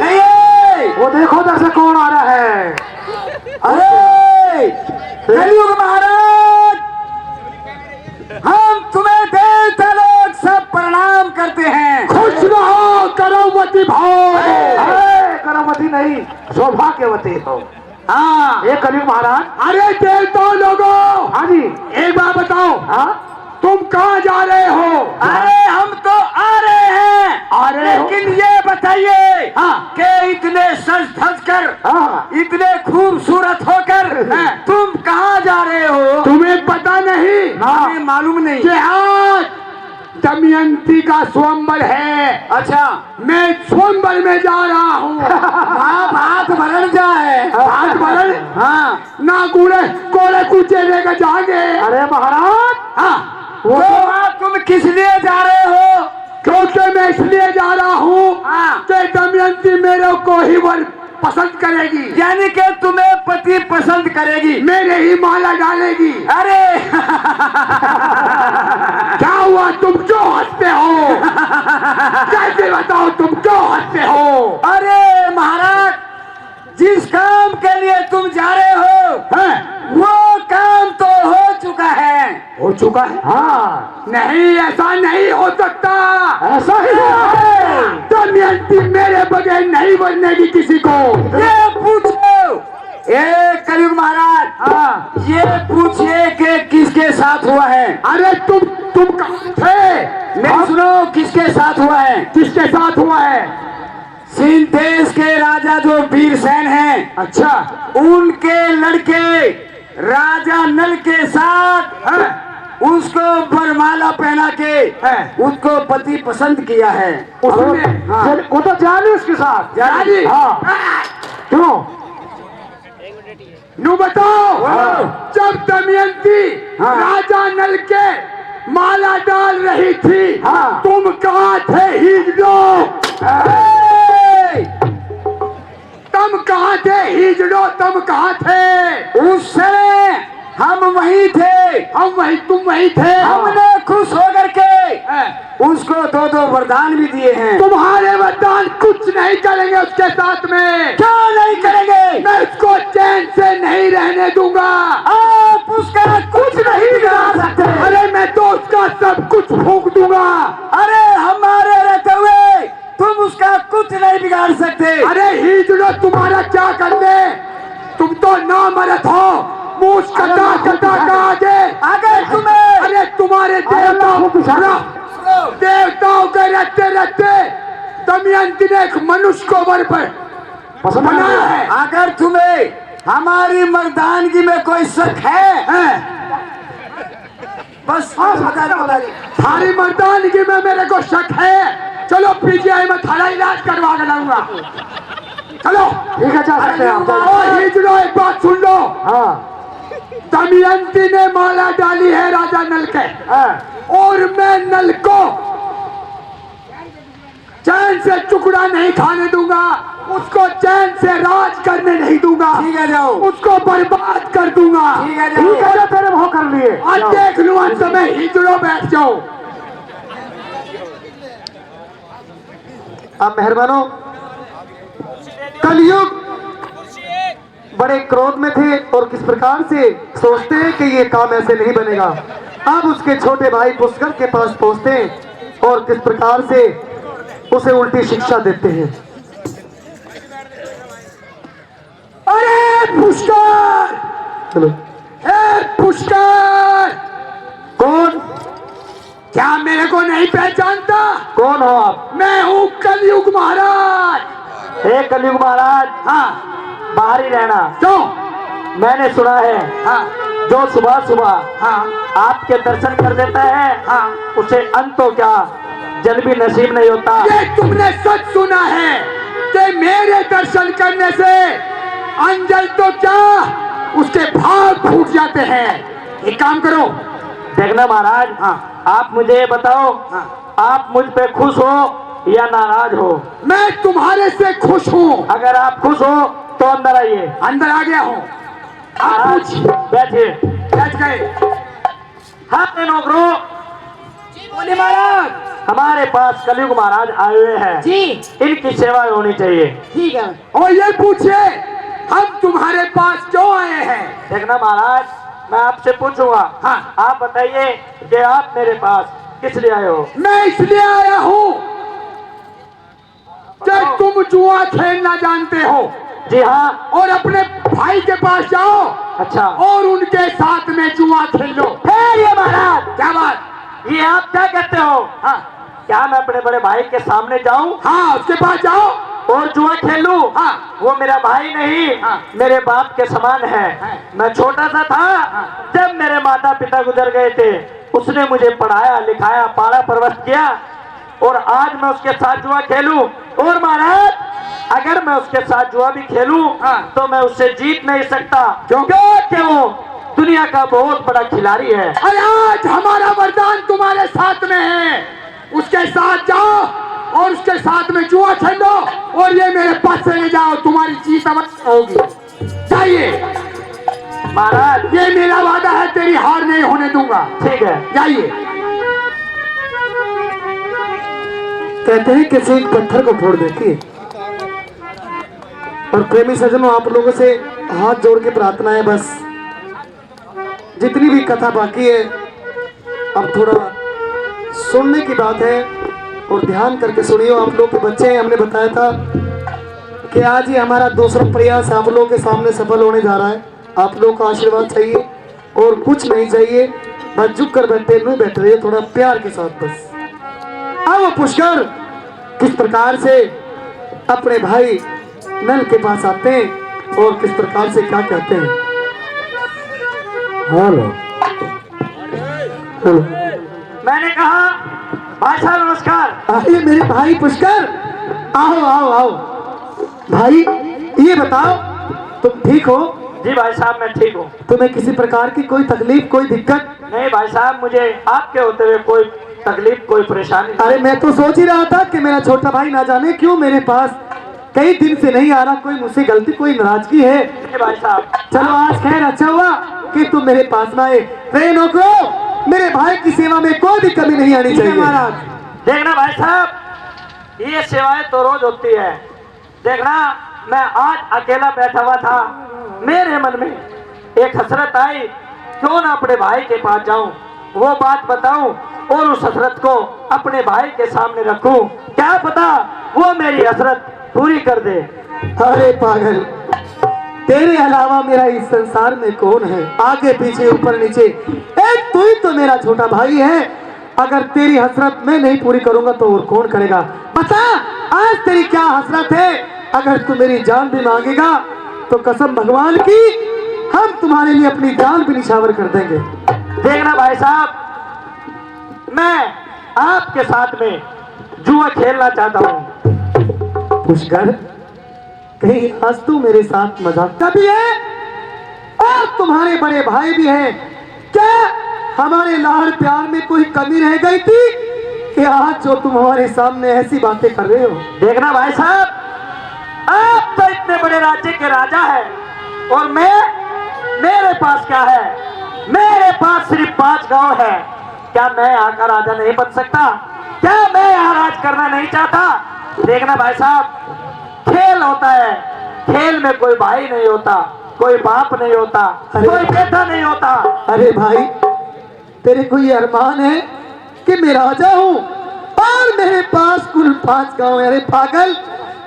Speaker 2: नहीं,
Speaker 1: वो देखो उधर से कौन आ रहा है।
Speaker 2: अरे कलयुग महाराज, हम तुम्हें देवता लोग सब प्रणाम करते हैं।
Speaker 1: खुश रहो करमवती भाव। करमवती नहीं, सौभाग्यवती हो।
Speaker 2: हाँ,
Speaker 1: ये कलयुग महाराज।
Speaker 3: अरे देवताओं लोगों,
Speaker 1: हाँ जी,
Speaker 3: एक बात बताओ,
Speaker 1: हाँ
Speaker 2: तुम कहाँ जा रहे हो? अरे हम तो आ रहे हैं। आ रहे हो? लेकिन ये बताइए कि इतने सज धज कर, इतने खूबसूरत होकर तुम कहाँ जा रहे हो? तुम्हें पता नहीं? हमें मालूम नहीं कि आज दमयंती का स्वयंवर है। अच्छा, मैं स्वयंवर में जा रहा हूँ। भात भरण जाए, भात भरण, हाँ ना कूड़े कोड़े कूचे लेकर जाएंगे। अरे महाराज, हाँ वो तो तुम किस लिए जा रहे हो? क्योंकि मैं इसलिए जा रहा हूँ कि दमयंती मेरे को ही वर पसंद करेगी, यानी कि तुम्हें पति पसंद करेगी, मेरे ही माला डालेगी। अरे क्या हुआ, तुम क्यों हंसते हो? कैसे बताओ, तुम क्यों हंसते हो? अरे महाराज, जिस काम के लिए तुम जा रहे हो वो काम तो हो चुका है। हो चुका है? हाँ। नहीं, ऐसा नहीं हो सकता। ऐसा ही है। दमयंती मेरे बगैर नहीं बननेगी किसी को। ये पूछो, कलयुग महाराज, हाँ ये पूछिए कि किसके साथ हुआ है। अरे तुम कहाँ थे? नहीं सुनो, किसके साथ हुआ है? किसके साथ हुआ है? सिंध देश के राजा जो वीरसेन हैं, अच्छा, उनके लड़के राजा नल के साथ उसको वरमाला पहना के उसको पति पसंद किया है। उसने वो तो जानी उसके साथ, जानी। हाँ। क्यों? नू बताओ, जब दमयंती राजा नल के माला डाल रही थी, तुम कहाँ थे? हिजड़ो, तुम कहाँ थे? हिजड़ो, तुम कहाँ थे? उस समय हम वहीं थे। हम वहीं, तुम वहीं थे। हमने खुश होकर के उसको दो वरदान भी दिए हैं। तुम्हारे वरदान कुछ नहीं करेंगे उसके साथ में। क्यों नहीं करेंगे? मैं उसको चैन से नहीं रहने दूंगा। आप उसका कुछ नहीं बिगाड़ सकते। अरे मैं तो उसका सब कुछ फूंक दूंगा। अरे हमारे रहते हुए तुम उसका कुछ नहीं बिगाड़ सकते। अरे हिजड़ो, तुम्हारा क्या कर दे? तुम तो नामर्द हो। मूछ कटा कटा का आगे तुम्हें, अरे तुम्हारे देवताओं के रहते रहते दमयंती ने एक मनुष्य को वर पर बनाया है। अगर तुम्हें हमारी मर्दानगी में कोई शक है बस थारी मर्दानगी में मेरे को शक है, चलो पीजीआई में थारा इलाज करवा के लाऊंगा। चलो ठीक है, जा सकते हैं। हिजड़ो, एक बात सुन लो। हाँ, दमयंती ने माला डाली है राजा नल के, और मैं नल को चैन से टुकड़ा नहीं खाने दूंगा, उसको चैन से राज करने नहीं दूंगा। ठीक है, जाओ। उसको बर्बाद कर दूंगा। ठीक है, जाओ। ठीक है, तेरे वो कर लिए। आज देख लूं, अंत में हिजड़ो बैठ जाओ।
Speaker 3: आप मेहरबानों, कलयुग बड़े क्रोध में थे और किस प्रकार से सोचते हैं कि ये काम ऐसे नहीं बनेगा। अब उसके छोटे भाई पुष्कर के पास पहुंचते हैं और किस प्रकार से उसे उल्टी शिक्षा देते हैं।
Speaker 2: अरे पुष्कर,
Speaker 3: चलो।
Speaker 2: पुष्कर,
Speaker 3: कौन?
Speaker 2: क्या मेरे को नहीं पहचानता?
Speaker 3: कौन हो आप?
Speaker 2: मैं हूँ कलयुग महाराज।
Speaker 3: हे कलयुग महाराज,
Speaker 2: हाँ,
Speaker 3: बाहर ही रहना।
Speaker 2: क्यों?
Speaker 3: मैंने सुना है,
Speaker 2: हाँ,
Speaker 3: जो सुबह सुबह
Speaker 2: हाँ,
Speaker 3: आपके दर्शन कर देता है,
Speaker 2: हाँ,
Speaker 3: उसे अंत तो क्या जल भी नसीब नहीं होता।
Speaker 2: ये तुमने सच सुना है कि मेरे दर्शन करने से अंजल तो क्या उसके भाग फूट जाते हैं। एक काम करो,
Speaker 3: देखना महाराज,
Speaker 2: हाँ,
Speaker 3: आप मुझे ये बताओ,
Speaker 2: हाँ,
Speaker 3: आप मुझ पे खुश हो या नाराज हो?
Speaker 2: मैं तुम्हारे से खुश हूँ।
Speaker 3: अगर आप खुश हो तो अंदर आइए।
Speaker 2: अंदर आ गया हूँ। आप पूछ,
Speaker 3: बैठिए।
Speaker 2: बैठ गए।
Speaker 3: हाँ नौकरों,
Speaker 2: बोले महाराज,
Speaker 3: हमारे पास कलयुग महाराज आए हुए हैं
Speaker 2: जी,
Speaker 3: इनकी सेवा होनी चाहिए।
Speaker 2: ठीक है। और ये पूछे हम तुम्हारे पास क्यों आए हैं?
Speaker 3: देखना महाराज, मैं आपसे पूछूंगा,
Speaker 2: हाँ,
Speaker 3: आप बताइए कि आप मेरे पास किस लिए आए हो?
Speaker 2: मैं इसलिए आया हूँ कि तुम जुआ खेलना जानते हो।
Speaker 3: जी हाँ।
Speaker 2: और अपने भाई के पास जाओ,
Speaker 3: अच्छा,
Speaker 2: और उनके साथ में जुआ खेलो।
Speaker 3: फिर ये महाराज,
Speaker 2: क्या बात? ये आप क्या कहते हो? हाँ, क्या मैं अपने बड़े भाई के सामने जाऊं? हाँ, उसके पास जाओ और जुआ खेलूं? हाँ, वो मेरा भाई नहीं, मेरे बाप के समान है। मैं छोटा सा था जब मेरे माता पिता गुजर गए थे, उसने मुझे पढ़ाया लिखाया पाला परवरिश किया, और आज मैं उसके साथ जुआ खेलूं? और महाराज, अगर मैं उसके साथ जुआ भी खेलूं तो मैं उससे जीत नहीं सकता, क्योंकि वो दुनिया का बहुत बड़ा खिलाड़ी है।
Speaker 4: अरे आज हमारा वरदान तुम्हारे साथ में है, उसके साथ जाओ और उसके साथ में जुआ खेलो और ये मेरे पास से ले जाओ, तुम्हारी जीत अवश्य होगी। जाइए
Speaker 2: महाराज,
Speaker 4: ये मेरा वादा है, तेरी हार नहीं होने दूंगा।
Speaker 2: ठीक है,
Speaker 4: जाइए।
Speaker 3: कहते हैं किसी एक पत्थर को फोड़ देती है। और प्रेमी सज्जनों, आप लोगों से हाथ जोड़ के प्रार्थना है, बस जितनी भी कथा बाकी है अब थोड़ा सुनने की बात है और ध्यान करके सुनियो। आप लोग के बच्चे हैं, हमने बताया था कि आज ही हमारा दूसरा प्रयास आप लोगों के सामने सफल होने जा रहा है। आप लोग का आशीर्वाद चाहिए और कुछ नहीं चाहिए, बस झुक कर बैठे नहीं बैठ रहे, थोड़ा प्यार के साथ बस। अब पुष्कर किस प्रकार से अपने भाई नल के पास आते हैं और किस प्रकार से क्या कहते हैं। हेलो हेलो,
Speaker 2: मैंने कहा भाई साहब नमस्कार।
Speaker 3: आइए मेरे भाई पुष्कर, आओ आओ आओ। भाई ये बताओ, तुम ठीक हो?
Speaker 2: जी भाई साहब, मैं ठीक हूँ।
Speaker 3: तुम्हें किसी प्रकार की कोई तकलीफ कोई दिक्कत?
Speaker 2: नहीं भाई साहब, मुझे आपके होते हुए कोई तकलीफ कोई परेशानी नहीं।
Speaker 3: अरे मैं तो सोच ही रहा था कि मेरा छोटा भाई ना जाने क्यों मेरे पास कई दिन से नहीं आ रहा, कोई मुझसे गलती कोई नाराजगी है।
Speaker 2: नहीं भाई साहब,
Speaker 3: चलो आज खैर अच्छा हुआ कि तुम मेरे पास में आए। ट्रेन नौकरो, मेरे भाई की सेवा में कोई भी कमी नहीं आनी चाहिए। महाराज
Speaker 2: देखना भाई साहब, ये सेवाएं तो रोज होती है। देखना, मैं आज अकेला बैठा हुआ था, मेरे मन में एक हसरत आई, क्यों ना अपने भाई के पास जाऊं, वो बात बताऊं और उस हसरत को अपने भाई के सामने रखूं। क्या पता वो मेरी हसरत पूरी कर दे।
Speaker 3: अरे पागल, तेरे अलावा मेरा इस संसार में कौन है? आगे पीछे ऊपर नीचे एक तू ही तो मेरा छोटा भाई है। अगर तेरी हसरत मैं नहीं पूरी करूंगा तो और कौन करेगा? बता आज तेरी क्या हसरत है? अगर तू मेरी जान भी मांगेगा तो कसम भगवान की, हम तुम्हारे लिए अपनी जान भी निछावर कर देंगे।
Speaker 2: देखना भाई साहब, मैं आपके साथ में जुआ खेलना चाहता हूँ।
Speaker 3: पुष्कर, कहीं आज तू मेरे साथ मजाक का भी है और तुम्हारे बड़े भाई भी हैं। क्या हमारे लाड़ प्यार में कोई कमी रह गई थी कि आज जो तुम हमारे सामने ऐसी बातें कर रहे हो?
Speaker 2: देखना भाई साहब, आप तो इतने बड़े राज्य के राजा हैं और मेरे पास क्या है? मेरे पास सिर्फ 5 गांव है। क्या मैं यहाँ का राजा नहीं बन सकता? क्या मैं यहाँ राज करना नहीं चाहता? देखना भाई साहब, खेल होता है, खेल में कोई भाई नहीं होता, कोई बाप नहीं होता, कोई बेटा नहीं होता।
Speaker 3: अरे भाई, तेरे को ये अरमान है कि मैं राजा हूँ और मेरे पास कुल 5 गांव है? अरे पागल,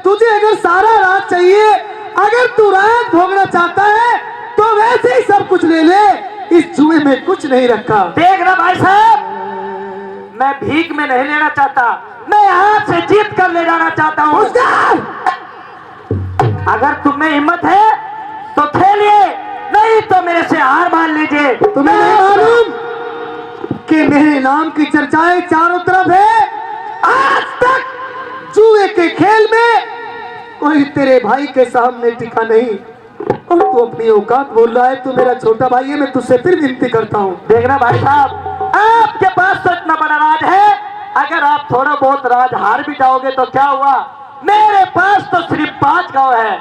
Speaker 3: तुझे अगर सारा राज चाहिए, अगर तू राज भोगना चाहता है तो वैसे ही सब कुछ ले ले, इस जुए में कुछ नहीं रखा।
Speaker 2: देखना भाई साहब, मैं भीख में नहीं लेना चाहता, मैं यहाँ से जीत कर ले जाना चाहता हूँ। अगर तुम में हिम्मत है तो खेलिए, नहीं तो मेरे से हार मान लीजिए।
Speaker 3: तुम्हें नहीं मालूम कि मेरे नाम की चर्चाएं चारों तरफ है? आज तक जुए के खेल में कोई तेरे भाई के सामने टिका नहीं और तू अपनी औकात बोल रहा है। तू मेरा छोटा भाई है, मैं तुझसे फिर विनती करता हूँ।
Speaker 2: देखना भाई साहब, आपके पास तो इतना बड़ा राज है, अगर आप थोड़ा बहुत राज हार भी जाओगे तो क्या हुआ? मेरे पास तो सिर्फ 5 गांव है।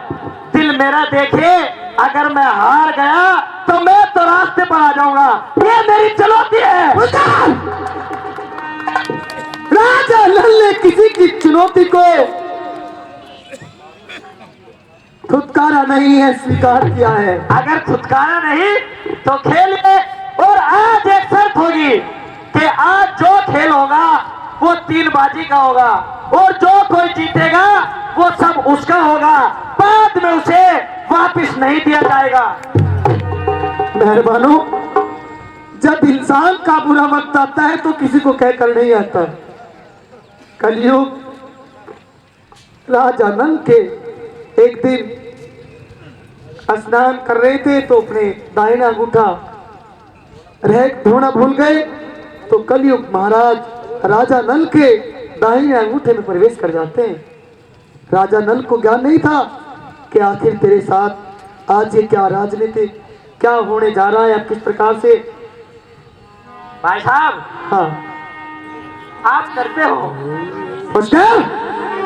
Speaker 2: दिल मेरा देखिए, अगर मैं हार गया तो मैं तो रास्ते पर आ जाऊंगा। ये मेरी चुनौती है।
Speaker 3: राजा नल ने किसी की चुनौती को फुटकारा नहीं है, स्वीकार किया है।
Speaker 2: अगर फुटकारा नहीं तो खेलिए, और आज एक शर्त होगी कि आज जो खेल होगा वो 3 बाजी का होगा और जो कोई जीतेगा वो सब उसका होगा, बाद में उसे वापस नहीं दिया जाएगा।
Speaker 3: मेहरबानो, जब इंसान का बुरा वक्त आता है तो किसी को कहकर नहीं आता। कलयुग राजा नल के एक दिन स्नान कर रहे थे तो अपने दाहिना अंगूठा रह धोना भूल गए, तो कलयुग महाराज राजा नल के दाहिने अंगूठे में प्रवेश कर जाते हैं। राजा नल को ज्ञान नहीं था कि आखिर तेरे साथ आज ये क्या राजनीति क्या होने जा रहा है, अब किस प्रकार से।
Speaker 2: भाई साहब
Speaker 3: हाँ
Speaker 2: आप करते हो,
Speaker 3: पुष्कर,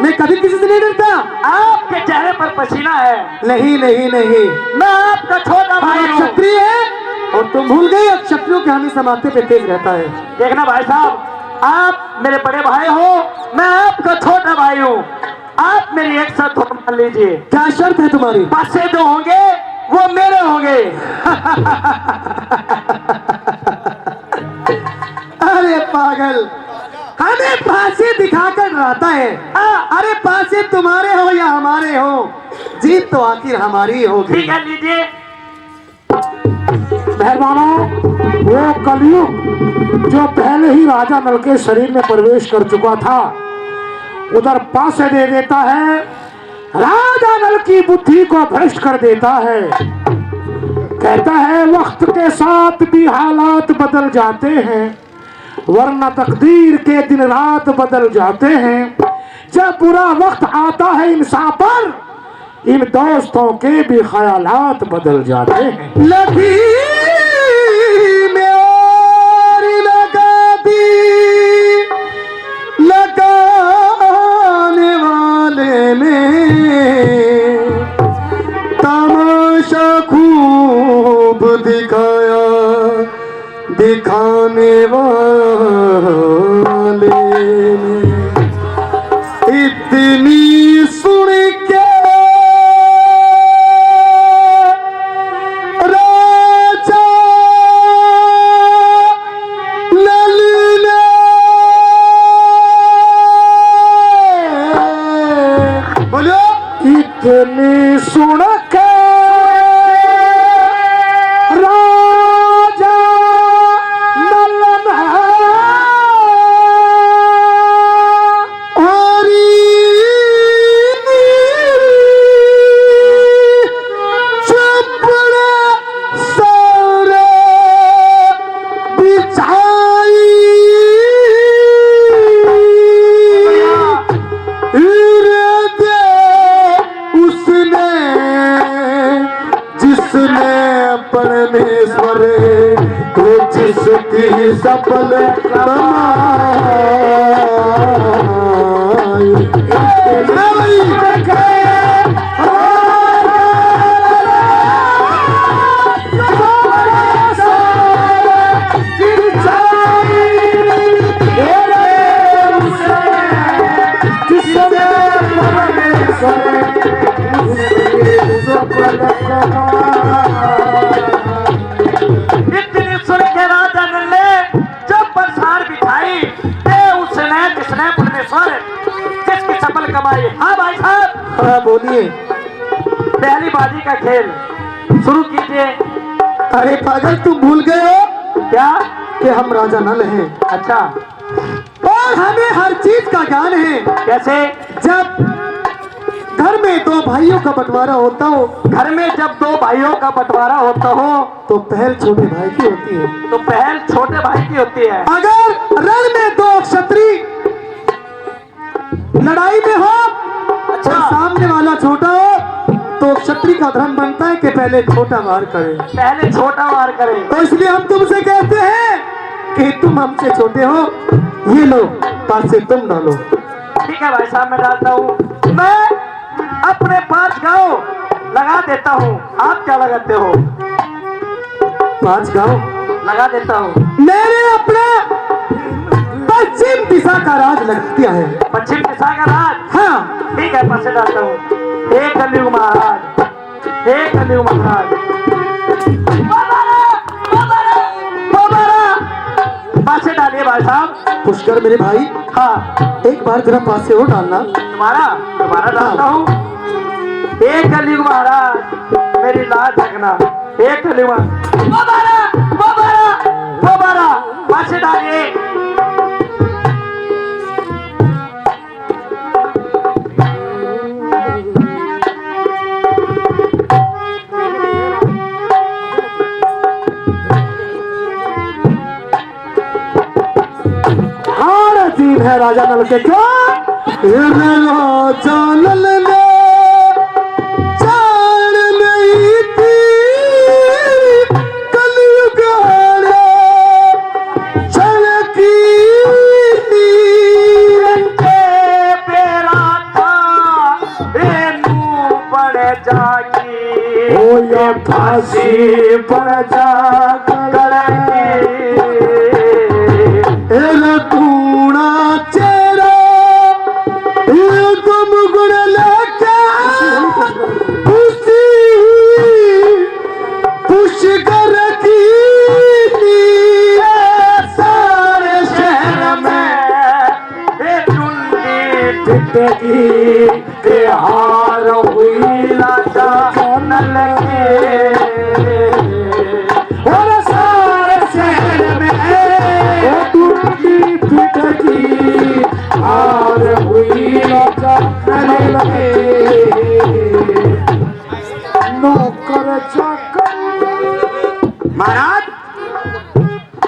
Speaker 3: मैं कभी किसी से नहीं डरता।
Speaker 2: आपके चेहरे पर पसीना है।
Speaker 3: नहीं नहीं नहीं,
Speaker 2: मैं आपका छोटा भाई
Speaker 3: हम
Speaker 2: हूँ।
Speaker 3: क्षत्रिय है और तुम भूल गए क्षत्रियों के हमेशा माथे पे तेज रहता है।
Speaker 2: देखना भाई साहब, आप मेरे बड़े भाई हो, मैं आपका छोटा भाई हूँ। आप मेरी एक शर्त मान लीजिए।
Speaker 3: क्या शर्त है तुम्हारी?
Speaker 2: पैसे जो होंगे वो मेरे होंगे।
Speaker 3: अरे पागल, हमें फांसी दिखाकर डराता है। अरे फांसी तुम्हारे हो या हमारे हो, जीत तो आखिर हमारी होगी।
Speaker 2: ठीक है, लीजिए।
Speaker 4: मेहरबानों, वो कलयुग जो पहले ही राजा नल के शरीर में प्रवेश कर चुका था, उधर पासे दे देता है, राजा नल की बुद्धि को भ्रष्ट कर देता है। कहता है वक्त के साथ भी हालात बदल जाते हैं, वरना तकदीर के दिन रात बदल जाते हैं। जब बुरा वक्त आता है इंसान पर, इन दोस्तों के भी ख्यालात बदल जाते हैं।
Speaker 3: लगी में और लगा दी, लगाने वाले ने तमाशा खूब दिखाया, दिखाने वाले ने इतनी सुन के राजा नल ने बोलो,
Speaker 4: इतनी सुन के राजा नल ने
Speaker 3: चपड़े सारे बिछाई, उसने जिसने परमेश्वर को जिसकी सफल
Speaker 2: इतनी सुन के राजा नल ने जब बरसार बिछाई, उसने जिसने परमेश्वर जिसकी सफल कमाई। हाँ भाई साहब,
Speaker 3: हाँ बोलिए।
Speaker 2: पहली बाजी का खेल शुरू कीजिए।
Speaker 3: अरे पागल, तुम भूल गए हो
Speaker 2: क्या?
Speaker 3: कि हम राजा नल हैं
Speaker 2: अच्छा,
Speaker 3: और हमें हर चीज का ज्ञान है।
Speaker 2: कैसे?
Speaker 3: जब घर में दो भाइयों का बंटवारा होता हो,
Speaker 2: घर में जब दो भाइयों का बंटवारा होता हो
Speaker 3: तो पहल छोटे भाई की होती है।
Speaker 2: तो पहल छोटे भाई की होती है।
Speaker 3: अगर रण में दो क्षत्रिय लड़ाई में हो
Speaker 2: अच्छा,
Speaker 3: और सामने वाला छोटा हो तो क्षत्रिय का धर्म बनता है कि पहले छोटा वार करे।
Speaker 2: पहले छोटा वार करे।
Speaker 3: तो इसलिए हम तुमसे कहते हैं कि तुम हमसे छोटे हो, ये लो पास से तुम डालो।
Speaker 2: ठीक है भाई साहब, मैं डालता हूँ। मैं अपने 5 गांव लगा देता हूँ। आप क्या लगाते हो?
Speaker 3: 5 गांव
Speaker 2: लगा देता हूँ।
Speaker 3: मैंने अपना पश्चिम दिशा का राज लग दिया है।
Speaker 2: पश्चिम दिशा का राज?
Speaker 3: हाँ
Speaker 2: ठीक है, पास से डालता हूँ। हे कलयुग महाराज, हे कलयुग महाराज, पास से डालिए भाई साहब।
Speaker 3: पुष्कर मेरे भाई,
Speaker 2: हाँ,
Speaker 3: एक बार जरा पास से हो डालना।
Speaker 2: दोबारा डालता हूँ। हे कलयुग महाराज, मेरी लाज रखना। हे कलयुग महाराज, पास डालिए।
Speaker 3: और तीन है राजा नल के क्या राजा नल ने जान नहीं थी कलयुग हारे चलकी
Speaker 2: बेरा था बेनू पड़ जागी
Speaker 3: ओ या फांसी पर जा तूना चेहरा तुम गुण लेके खुशी खुश कर की सारे शहर में टिटकी के हार हुई राजा नल के और सारे शहर में हार हुई राजा नल के नौकर चाकर
Speaker 2: महाराज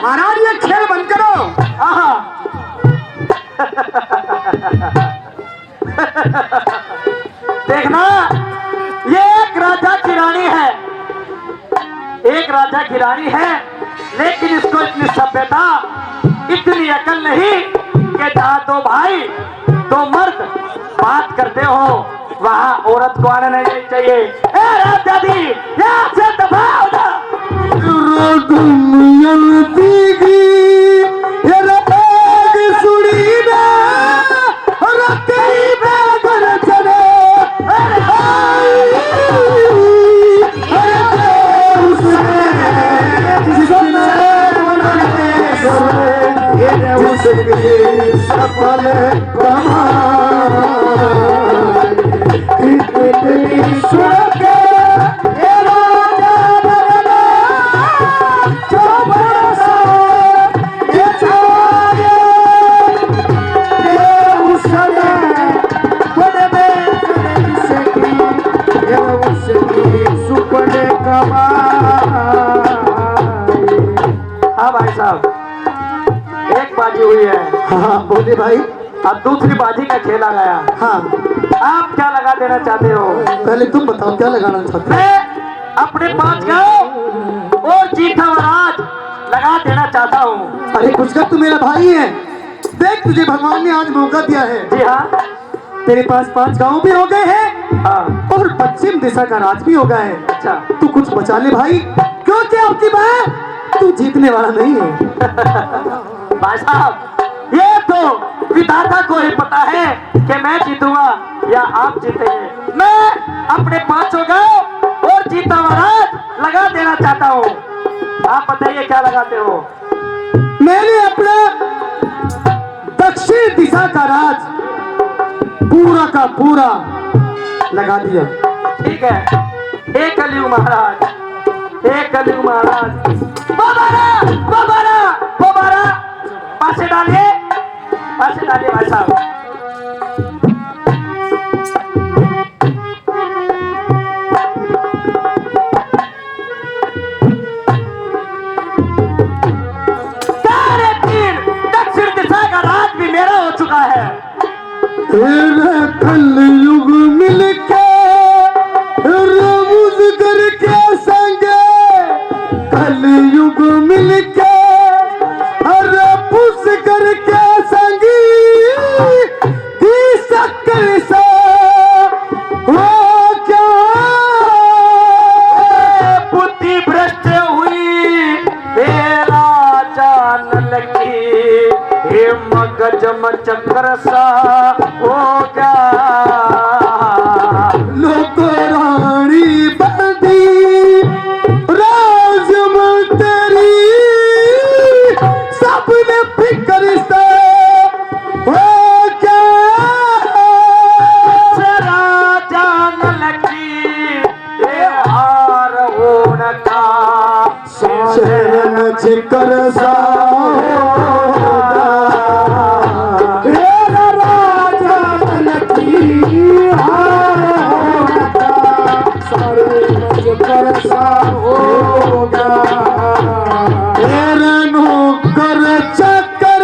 Speaker 2: महाराज ये खेल बंद करो। आहा देखना ये एक राजा की रानी है, एक राजा की रानी है, लेकिन इसको इतनी सभ्यता इतनी अकल नहीं कि जहाँ दो भाई दो मर्द बात करते हो वहाँ औरत को आने नहीं चाहिए। ए राजा दी यहाँ से दफा हो जा।
Speaker 3: सफल
Speaker 2: हाँ भाई साहब एक बाजी हुई है।
Speaker 3: हाँ बोले भाई।
Speaker 2: अब दूसरी बाजी का खेल आ गया।
Speaker 3: हाँ
Speaker 2: आप क्या लगा देना चाहते हो?
Speaker 3: पहले तुम बताओ क्या लगाना चाहते हो?
Speaker 2: मैं अपने 5 गांव और जीठा महाराज लगा देना चाहता हूँ।
Speaker 3: अरे कुछ कर, तू मेरा भाई है। देख तुझे भगवान ने आज मौका दिया है।
Speaker 2: जी हाँ
Speaker 3: तेरे पास 5 गांव भी हो गए हैं
Speaker 2: हाँ।
Speaker 3: और पश्चिम दिशा का राज भी हो गया है।
Speaker 2: अच्छा
Speaker 3: तू कुछ बचा ले भाई, क्योंकि आपकी बात तू जीतने वाला नहीं है।
Speaker 2: भाई साहब ये तो विधाता को ही पता है कि मैं जीतूंगा या आप जीतेंगे। मैं अपने 5 गांव और जीता महाराज लगा देना चाहता हूँ। आप बताइए क्या लगाते हो?
Speaker 3: मैंने अपना दक्षिण दिशा का राज पूरा का पूरा लगा दिया।
Speaker 2: ठीक है, एक कलयुग महाराज, एक कलयुग महाराज। बाबारा बाबारा बाबारा पासे डालिए, पासे डालिए भाई साहब। सारे 3 दक्षिण दिशा का राज भी मेरा हो चुका है।
Speaker 3: तेरा कलयुग मिलके रमूज करके संगे, कलयुग मिलके रपूस करके संगी की शक्कर सा हो क्या
Speaker 2: बुद्धि भ्रष्ट हुई तेरा जानल की, हे मगज चक्र सा हो गया।
Speaker 3: लोक रानी बंदी राजमंत्री सबने फिक्र से हो क्या
Speaker 2: राजा नल की हे हार होने का
Speaker 3: शरण जिक्र सा
Speaker 4: परेशान होगा।
Speaker 3: नौकर चाकर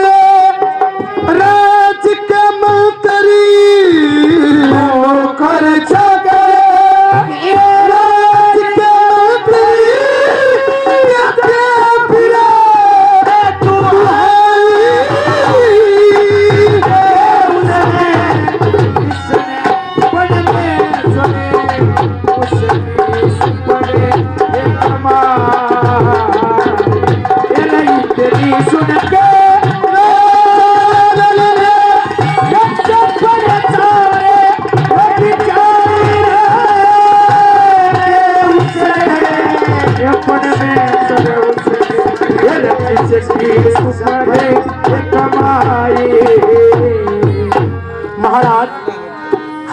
Speaker 3: राज के मंत्री, नौकर चाकर राज के मंत्री, क्या फिरा तू
Speaker 4: सुन के
Speaker 3: महाराज